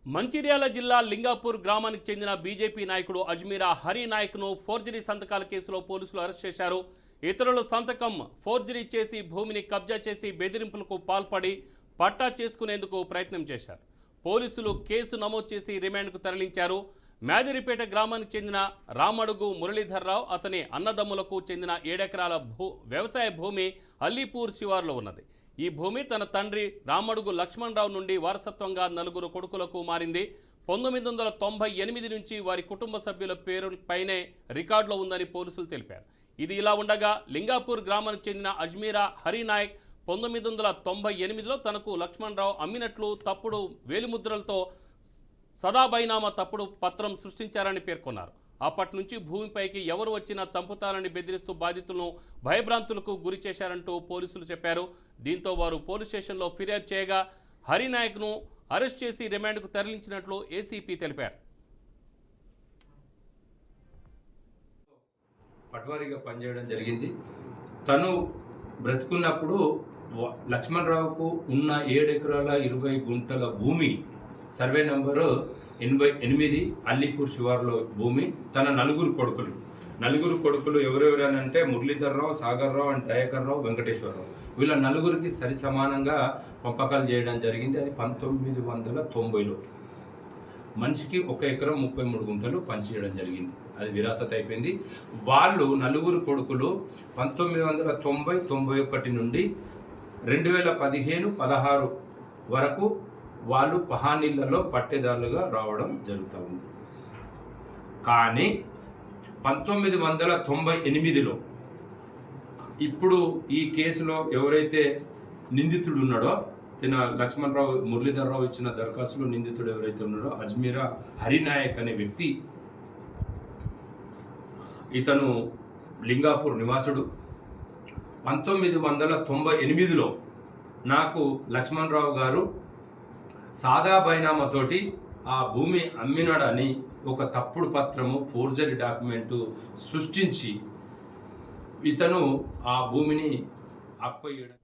మంచిర్యాల జిల్లా లింగాపూర్ గ్రామానికి చెందిన బీజేపీ నాయకుడు అజ్మీరా హరి నాయక్ను ఫోర్జరీ సంతకాల కేసులో పోలీసులు అరెస్ట్ చేశారు. ఇతరుల సంతకం ఫోర్జరీ చేసి భూమిని కబ్జా చేసి బెదిరింపులకు పాల్పడి పట్టా చేసుకునేందుకు ప్రయత్నం చేశారు. పోలీసులు కేసు నమోదు చేసి రిమాండ్కు తరలించారు. మేదిరిపేట గ్రామానికి చెందిన రామడుగు మురళీధర్రావు అతని అన్నదమ్ములకు చెందిన 7 ఎకరాల వ్యవసాయ భూమి అల్లీపూర్ శివారులో ఉన్నది. ఈ భూమి తన తండ్రి రామడుగు లక్ష్మణరావు నుండి వారసత్వంగా 4 కొడుకులకు మారింది. 1998 నుంచి వారి కుటుంబ సభ్యుల పేరుపైనే రికార్డులో ఉందని పోలీసులు తెలిపారు. ఇది ఇలా ఉండగా లింగాపూర్ గ్రామానికి చెందిన అజ్మీరా హరి నాయక్ 1998లో తనకు లక్ష్మణరావు అమ్మినట్లు తప్పుడు వేలిముద్రలతో సదాబైనామా తప్పుడు పత్రం సృష్టించారని పేర్కొన్నారు. అప్పటి నుంచి భూమిపైకి ఎవరు వచ్చినా చంపుతారని బెదిరిస్తూ బాధితులను భయభ్రాంతులకు గురి చేశారంటూ పోలీసులు చెప్పారు. దీంతో వారు పోలీస్ స్టేషన్లో ఫిర్యాదు చేయగా హరినాయక్ను అరెస్ట్ చేసి రిమాండ్కు తరలించినట్లు ఏసీపీ తెలిపారు. పట్వారీగా పనిచేయడం జరిగింది. తను బ్రతుకున్నప్పుడు లక్ష్మణరావుకు ఉన్న 7 ఎకరాల 20 గుంటల భూమి సర్వే నంబరు 88 అల్లీపూర్ శివార్లో భూమి తన 4 కొడుకులు ఎవరెవరనంటే మురళీధర్రావు, సాగర్రావు అండ్ దయాకర్రావు, వెంకటేశ్వరరావు వీళ్ళ 4కి సరి సమానంగా పంపకాలు చేయడం జరిగింది. అది 1990లో మనిషికి 1 ఎకరం 33 గుంటలు పంచేయడం జరిగింది. అది విరాసత్ అయిపోయింది. వాళ్ళు 4 కొడుకులు 1990-91 నుండి 2015-16 వరకు వాళ్ళు పహానీళ్లలో పట్టేదారులుగా రావడం జరుగుతూ ఉంది. కానీ 1998లో ఇప్పుడు ఈ కేసులో ఎవరైతే నిందితుడు ఉన్నాడో తిన లక్ష్మణరావు మురళీధర్రావు ఇచ్చిన దరఖాస్తులో నిందితుడు ఎవరైతే ఉన్నాడో అజ్మీరా హరినాయక్ అనే వ్యక్తి, ఇతను లింగాపూర్ నివాసుడు. 1998లో నాకు లక్ష్మణరావు గారు సాదా బైనామాతోటి ఆ భూమి అమ్మినాడని ఒక తప్పుడు పత్రము ఫోర్జరీ డాక్యుమెంటు సృష్టించి ఇతను ఆ భూమిని అప్పయ్యడం